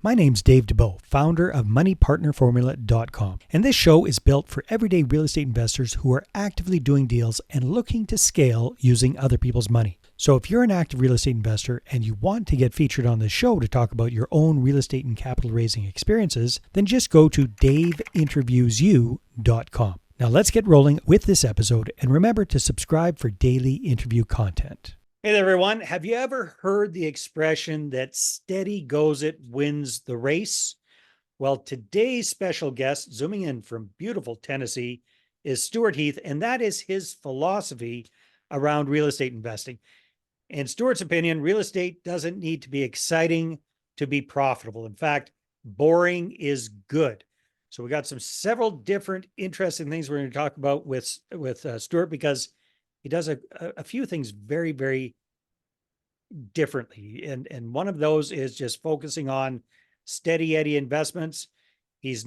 My name's Dave DeBow, founder of MoneyPartnerFormula.com, and this show is built for everyday real estate investors who are actively doing deals and looking to scale using other people's money. So if you're an active real estate investor and you want to get featured on this show to talk about your own real estate and capital raising experiences, then just go to daveinterviewsyou.com. Now let's get rolling with this episode, and remember to subscribe for daily interview content. Hey there, everyone. Have you ever heard the expression that steady goes it wins the race? Well, today's special guest, zooming in from beautiful Tennessee, is Stewart Heath, and that is his philosophy around real estate investing. In Stewart's opinion, real estate doesn't need to be exciting to be profitable. In fact, boring is good. So we got several different interesting things we're going to talk about with Stewart, because he does a few things very, very differently. And one of those is just focusing on steady Eddie investments. He's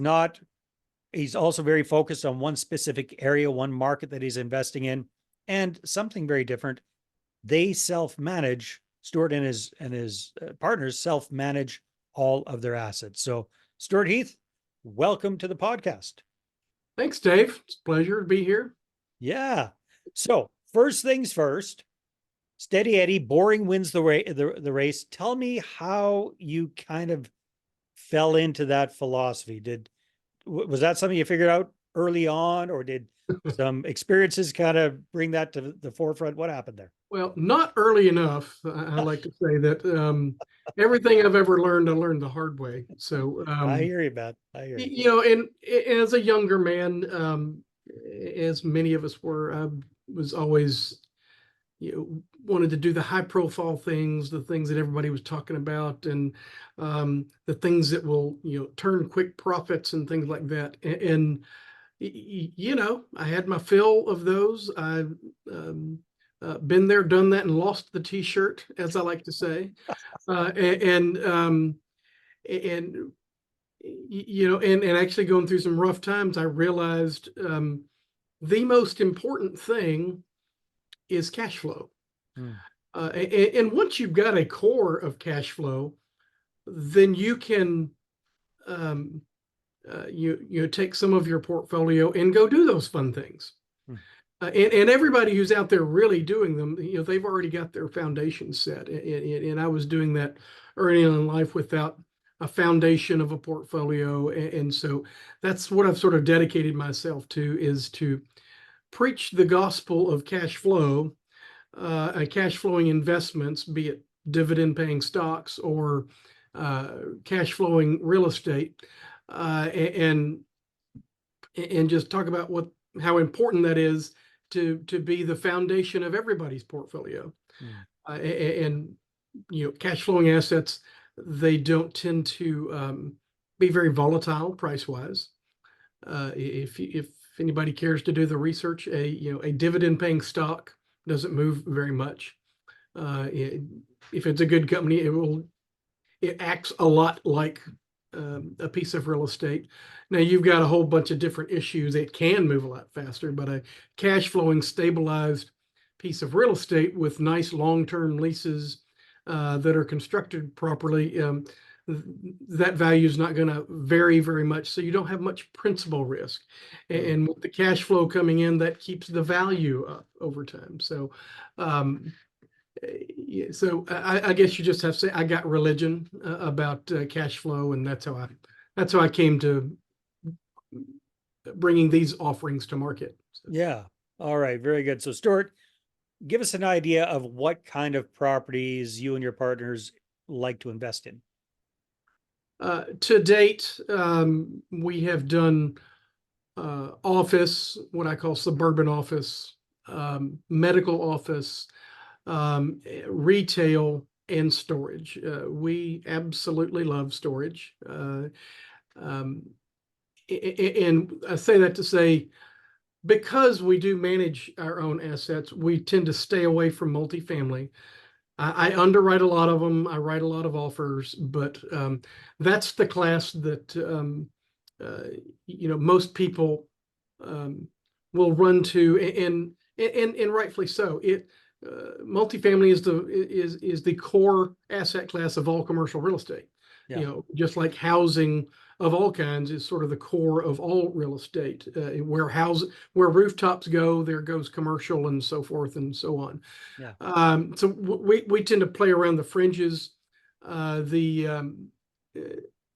also very focused on one specific area, one market that he's investing in, and something very different. They self-manage, Stewart and his partners self-manage all of their assets. So Stewart Heath, welcome to the podcast. Thanks, Dave. It's a pleasure to be here. Yeah. So first things first, steady Eddie, boring wins the race. Tell me how you kind of fell into that philosophy. Was that something you figured out early on, or did some experiences kind of bring that to the forefront? What happened there? Well, not early enough. I like to say that everything I've ever learned, I learned the hard way. So I hear you, Matt. I hear you. You know, and as a younger man, as many of us were, I was always, wanted to do the high profile things, the things that everybody was talking about, and the things that will, turn quick profits and things like that. And I had my fill of those. I've been there, done that, and lost the t-shirt, as I like to say. And actually going through some rough times, I realized the most important thing is cash flow. And once you've got a core of cash flow, then you can take some of your portfolio and go do those fun things. And everybody who's out there really doing them, they've already got their foundation set. And I was doing that early in life without a foundation of a portfolio. And so that's what I've sort of dedicated myself to, is to preach the gospel of cash flow, cash flowing investments, be it dividend paying stocks or cash flowing real estate, and just talk about how important that is to be the foundation of everybody's portfolio. And cash flowing assets, they don't tend to be very volatile price wise. If anybody cares to do the research, a dividend paying stock doesn't move very much. If it's a good company, it acts a lot like a piece of real estate. Now you've got a whole bunch of different issues. It can move a lot faster, but a cash flowing stabilized piece of real estate with nice long-term leases that are constructed properly, that value is not going to vary very much. So you don't have much principal risk. And with the cash flow coming in, that keeps the value up over time. So I guess you just have to say I got religion about cash flow, and that's how I came to bringing these offerings to market. So. Yeah. All right. Very good. So Stewart, give us an idea of what kind of properties you and your partners like to invest in. To date, we have done office, what I call suburban office, medical office, retail, and storage. We absolutely love storage. And I say that to say, because we do manage our own assets, we tend to stay away from multifamily. I underwrite a lot of them. I write a lot of offers, but that's the class that most people will run to, and rightfully so. Multifamily is the core asset class of all commercial real estate. You Yeah. know, just like housing of all kinds is sort of the core of all real estate. Where rooftops go, there goes commercial and so forth and so on. Yeah. So we tend to play around the fringes. The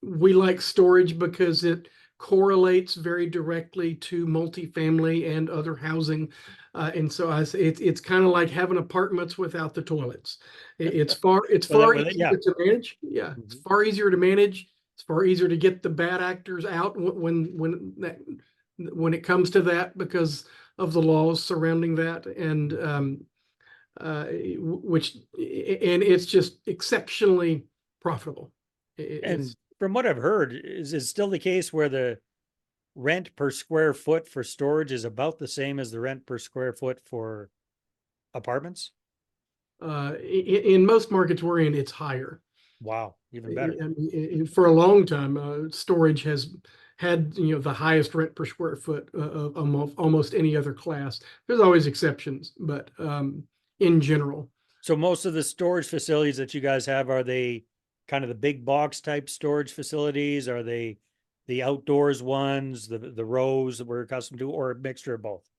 We like storage because it correlates very directly to multifamily and other housing. And so it's kind of like having apartments without the toilets. It's Well, far yeah. easier to manage. Yeah, it's Mhm. far easier to manage. It's far easier to get the bad actors out when it comes to that because of the laws surrounding that. And which and it's just exceptionally profitable. And It's from what I've heard, is it still the case where the rent per square foot for storage is about the same as the rent per square foot for apartments? In most markets we're in, it's higher. Wow, even better. For a long time, storage has had the highest rent per square foot of almost any other class. There's always exceptions, but in general. So most of the storage facilities that you guys have, are they kind of the big box type storage facilities? Are they the outdoors ones, the rows that we're accustomed to, or a mixture of both?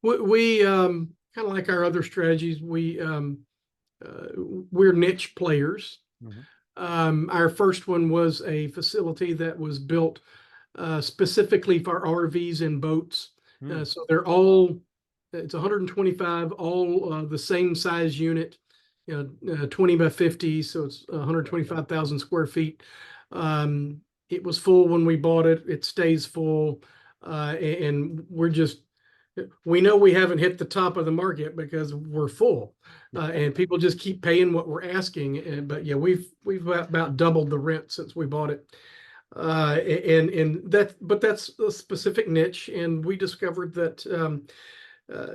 We kind of like our other strategies. We're niche players. Mhm. Our first one was a facility that was built specifically for RVs and boats. Hmm. So it's 125, all the same size unit, 20 by 50. So it's Yeah, yeah. 125,000 square feet. Um, it was full when we bought it. It stays full. And we know we haven't hit the top of the market because we're full. And people just keep paying what we're asking. But yeah, we've about doubled the rent since we bought it. But that's a specific niche, and we discovered that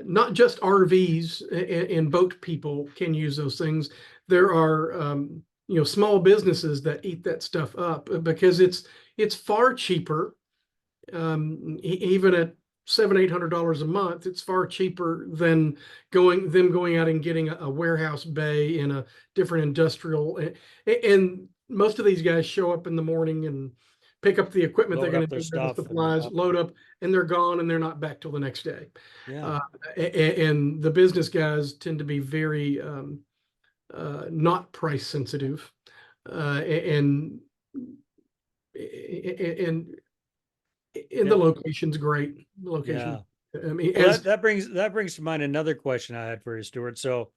not just RVs and boat people can use those things. There are small businesses that eat that stuff up because it's far cheaper, even at $700-800 a month. It's far cheaper than going out and getting a warehouse bay in a different industrial. And most of these guys show up in the morning and pick up the equipment they're Load going up to their need, the stuff and supplies, up. load up, and they're gone, and they're not back till the next day. Yeah. Uh, and the business guys tend to be very not price sensitive, and and the Yeah. location's great. The location, Yeah. I mean, Well, as that brings to mind another question I had for you, Stuart. So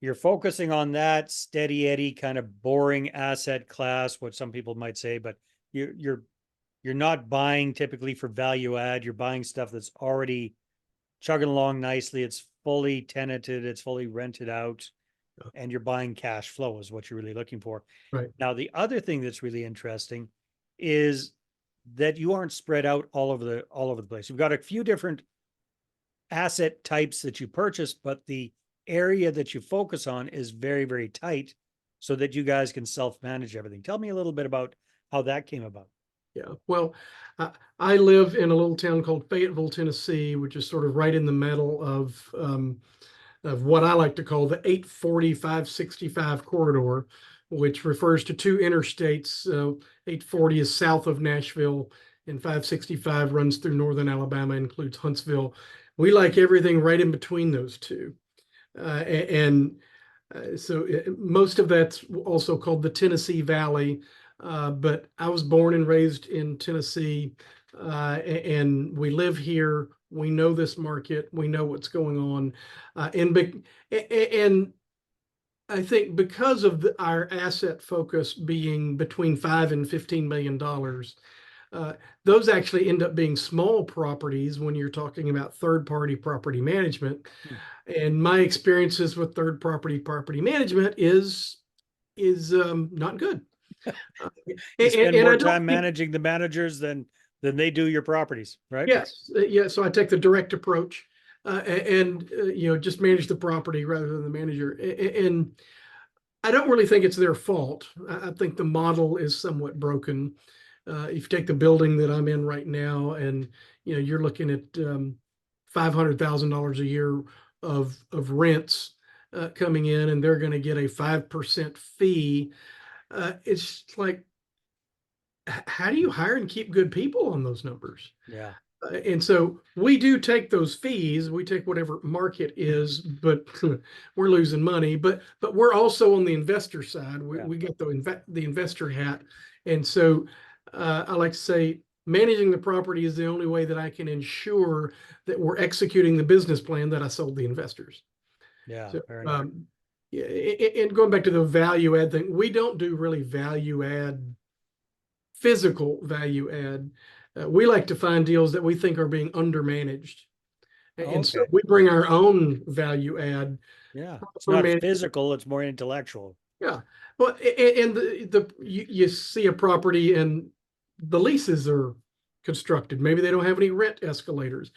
you're focusing on that steady Eddie kind of boring asset class, what some people might say, but you're you're not buying typically for value add. You're buying stuff that's already chugging along nicely. It's fully tenanted, it's fully rented out, and you're buying cash flow is what you're really looking for. right. Now, the other thing that's really interesting is that you aren't spread out all over the place. You've got a few different asset types that you purchase, but the area that you focus on is very, very tight so that you guys can self-manage everything. Tell me a little bit about how that came about. Yeah. Well, I live in a little town called Fayetteville, Tennessee, which is sort of right in the middle of what I like to call the 840-565 corridor, which refers to two interstates. 840 is south of Nashville, and 565 runs through northern Alabama, includes Huntsville. We like everything right in between those two. So most of that's also called the Tennessee Valley. But I was born and raised in Tennessee, and we live here. We know this market. We know what's going on, and I think because of our asset focus being between $5 and $15 million, those actually end up being small properties when you're talking about third-party property management. Hmm. And my experiences with property management is not good. Uh, You spend and more I don't time think managing the managers than they do your properties, right? Yes, yeah. So I take the direct approach, and just manage the property rather than the manager. And I don't really think it's their fault. I think the model is somewhat broken. If you take the building that I'm in right now, and you're looking at $500,000 a year of rents coming in, and they're going to get a 5% fee. It's like how do you hire and keep good people on those numbers? Yeah. And so we do take those fees. We take whatever market is, but we're losing money. But we're also on the investor side. We get the investor hat, and so I like to say managing the property is the only way that I can ensure that we're executing the business plan that I sold the investors. Yeah. So Fair enough. yeah, and going back to the value add thing, we don't do really value add, physical value add. We like to find deals that we think are being undermanaged. And so Okay. we bring our own value add Yeah. It's for not management. physical, it's more intellectual. Yeah. Well, and you see a property and the leases are constructed. Maybe they don't have any rent escalators.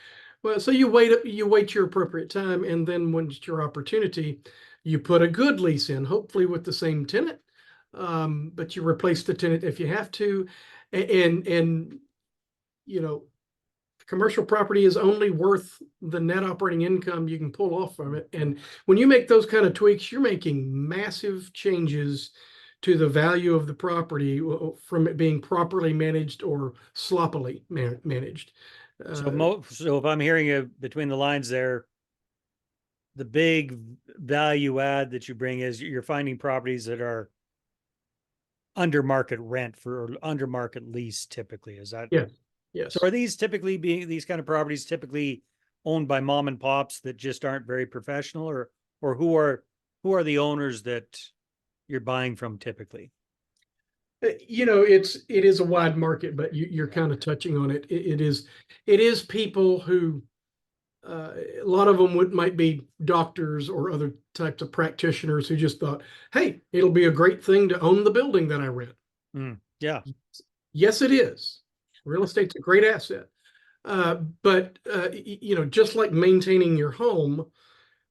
Well, so you wait your appropriate time, and then when it's your opportunity, you put a good lease in, hopefully with the same tenant. But you replace the tenant if you have to, and you know, commercial property is only worth the net operating income you can pull off from it. And when you make those kind of tweaks, you're making massive changes to the value of the property from it being properly managed or sloppily managed. So if I'm hearing you between the lines there, the big value add that you bring is you're finding properties that are under market rent for, or under market lease typically. Is that? Yeah. So Yes. are these typically being, these kind of properties typically owned by mom and pops that just aren't very professional, or who are the owners that you're buying from typically? It is a wide market, but you're kind of touching on it. It is people who a lot of them might be doctors or other types of practitioners who just thought, hey, it'll be a great thing to own the building that I rent. Yeah. Yes, it is. Real estate's a great asset. But just like maintaining your home,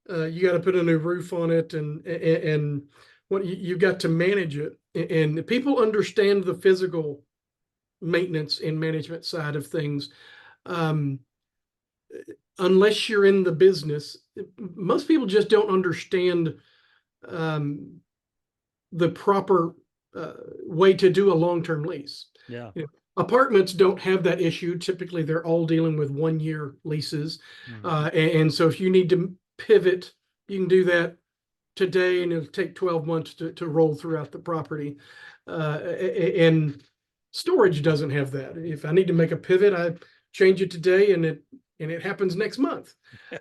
you got to put a new roof on it, and what you've got to manage it. And people understand the physical maintenance and management side of things. Um, Unless you're in the business, most people just don't understand um, the proper way to do a long-term lease. Yeah. Apartments don't have that issue. Typically, they're all dealing with 1-year leases. And so if you need to pivot, you can do that today, and it'll take 12 months to roll throughout the property. And storage doesn't have that. If I need to make a pivot, I change it today, and it happens next month.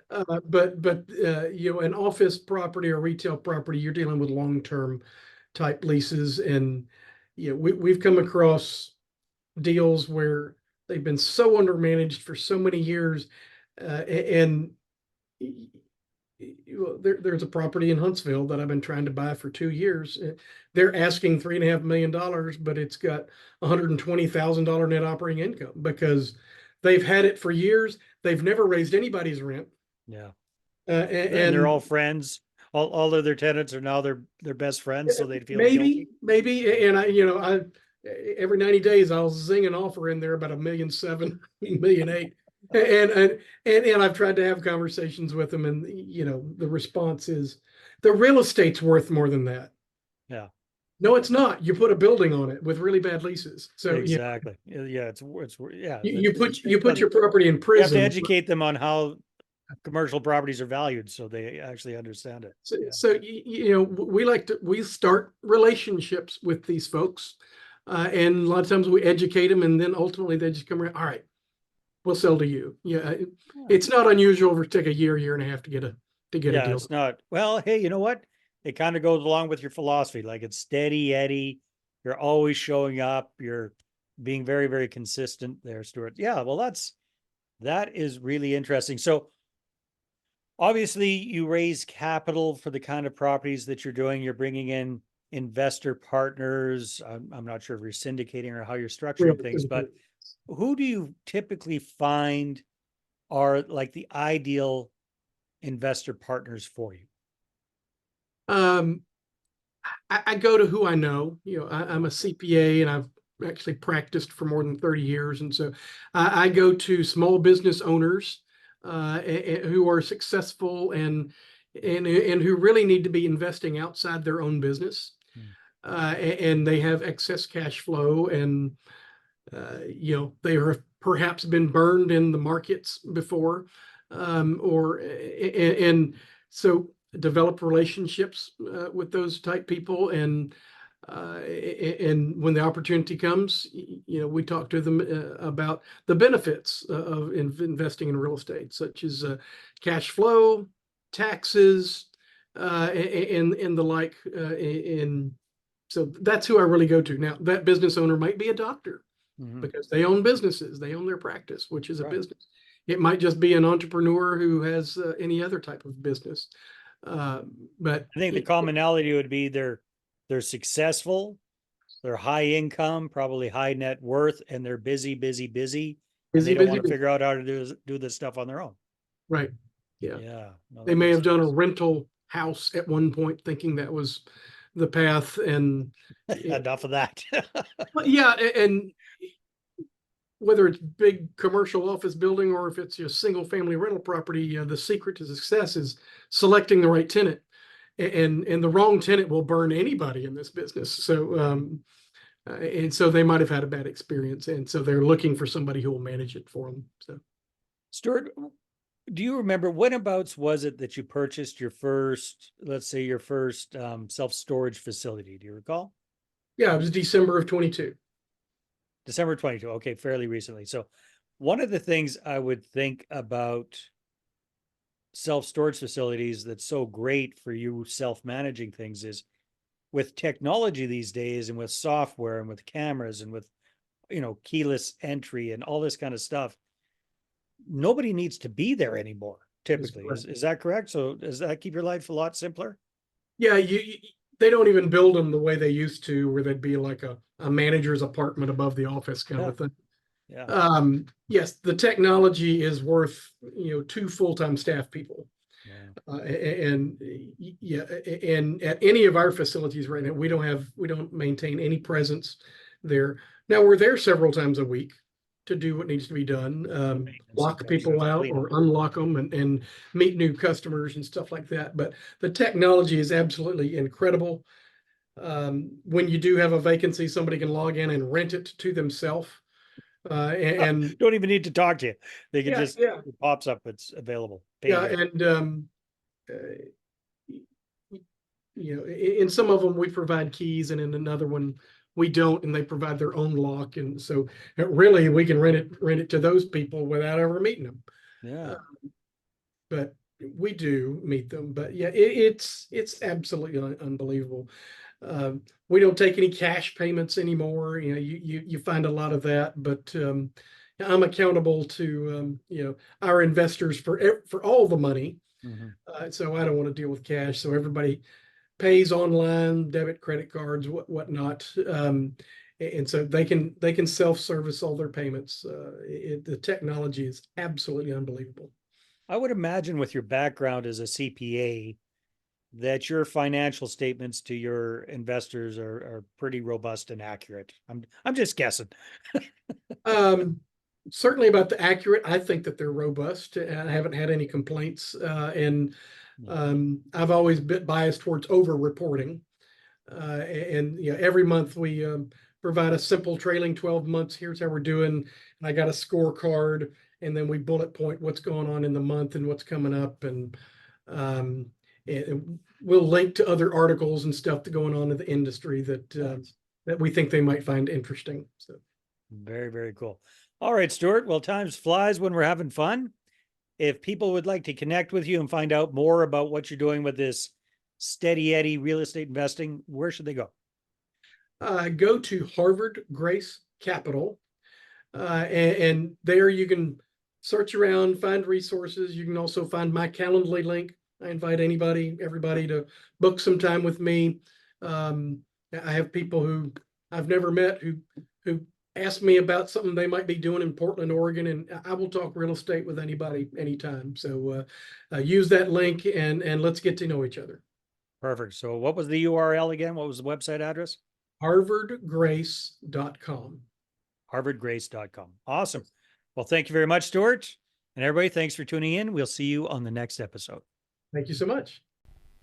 But an office property or retail property, you're dealing with long-term type leases, and we've come across deals where they've been so undermanaged for so many years, and there's a property in Huntsville that I've been trying to buy for 2 years. They're asking $3.5 million, but it's got $120,000 net operating income because they've had it for years. They've never raised anybody's rent. Yeah. And they're And all friends. All of their tenants are now their best friends, so they feel guilty. maybe, and I every 90 days I'll zing an offer in there about 1.7 million, 1.8 million. And I've tried to have conversations with them, and the response is the real estate's worth more than that. Yeah. No, it's not. You put a building on it with really bad leases. So exactly. Yeah. It's yeah. you put your property in prison. You have to educate them on how commercial properties are valued so they actually understand it. So we start relationships with these folks, and a lot of times we educate them, and then ultimately they just come around. All right, we'll sell to you. Yeah, it's not unusual for it to take a year and a half to get a deal. It's not. Well, hey, you know what? It kind of goes along with your philosophy. Like, it's steady Eddie. You're always showing up. You're being very, very consistent there, Stewart. Yeah, well, that is really interesting. So obviously you raise capital for the kind of properties that you're doing. You're bringing in investor partners. I'm not sure if you're syndicating or how you're structuring things, but who do you typically find are like the ideal investor partners for you? I go to who I know. I'm a CPA, and I've actually practiced for more than 30 years. And so I go to small business owners who are successful and who really need to be investing outside their own business. And they have excess cash flow, and They have perhaps been burned in the markets before, and so develop relationships with those type people, and when the opportunity comes, we talk to them about the benefits of investing in real estate, such as cash flow, taxes, and the like. And so that's who I really go to. Now, that business owner might be a doctor because they own businesses, they own their practice, which is a business. It might just be an entrepreneur who has any other type of business. But I think the commonality would be they're successful, they're high income, probably high net worth, and they're busy, and they don't want to figure out how to do this stuff on their own. Right. Yeah. Yeah. No, they may have done a rental house at one point thinking that was the path, and enough of that. yeah, and whether it's big commercial office building or if it's a single family rental property, the secret to success is selecting the right tenant, and the wrong tenant will burn anybody in this business. So and so they might have had a bad experience, and so they're looking for somebody who will manage it for them. So, Stewart, do you remember whenabouts was it that you purchased your first, let's say your first self-storage facility? Do you recall? Yeah, it was December of 22. December 22. Okay, fairly recently. So one of the things I would think about self-storage facilities that's so great for you self-managing things is with technology these days, and with software, and with cameras, and with keyless entry and all this kind of stuff, nobody needs to be there anymore typically. Is that correct? So does that keep your life a lot simpler? Yeah, they don't even build them the way they used to, where they'd be like a manager's apartment above the office kind of thing. Yeah. Yes, the technology is worth 2 full-time staff people. Yeah. And at any of our facilities right now, we don't maintain any presence there. Now, we're there several times a week to do what needs to be done, lock people out or unlock them, and meet new customers and stuff like that. But the technology is absolutely incredible. When you do have a vacancy, somebody can log in and rent it to themselves. And don't even need to talk to you. They can it pops up, it's available. And in some of them we provide keys, and in another one we don't, and they provide their own lock. And so really we can rent it to those people without ever meeting them. Yeah. But we do meet them. But yeah, it's absolutely unbelievable. We don't take any cash payments anymore. You find a lot of that, but I'm accountable to our investors for all the money. So I don't want to deal with cash. So everybody pays online, debit, credit cards, whatnot. And so they can self-service all their payments. The technology is absolutely unbelievable. I would imagine with your background as a CPA that your financial statements to your investors are pretty robust and accurate. I'm just guessing. Certainly about the accurate, I think that they're robust. I haven't had any complaints, and I've always been biased towards over-reporting. And every month we provide a simple trailing 12 months. Here's how we're doing. And I got a scorecard, and then we bullet point what's going on in the month and what's coming up. And we'll link to other articles and stuff that's going on in the industry that we think they might find interesting. So very, very cool. All right, Stewart. Well, time flies when we're having fun. If people would like to connect with you and find out more about what you're doing with this Steady Eddie real estate investing, where should they go? Go to Harvard Grace Capital, and there you can search around, find resources. You can also find my Calendly link. I invite everybody to book some time with me. I have people who I've never met who ask me about something they might be doing in Portland, Oregon, and I will talk real estate with anybody anytime. So use that link and let's get to know each other. Perfect. So what was the URL again? What was the website address? harvardgrace.com. harvardgrace.com. Awesome. Well, thank you very much, Stewart. And everybody, thanks for tuning in. We'll see you on the next episode. Thank you so much.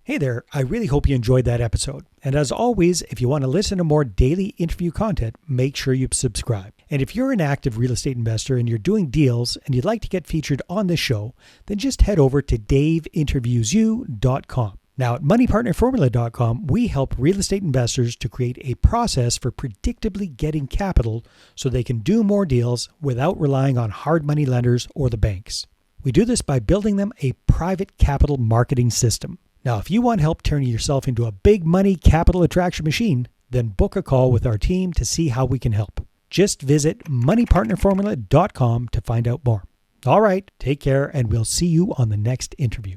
Hey there, I really hope you enjoyed that episode. And as always, if you want to listen to more daily interview content, make sure you subscribe. And if you're an active real estate investor and you're doing deals and you'd like to get featured on this show, then just head over to daveinterviewyou.com. Now at moneypartnerformula.com, we help real estate investors to create a process for predictably getting capital so they can do more deals without relying on hard money lenders or the banks. We do this by building them a private capital marketing system. Now, if you want help turning yourself into a big money capital attraction machine, then book a call with our team to see how we can help. Just visit moneypartnerformula.com to find out more. All right, take care, and we'll see you on the next interview.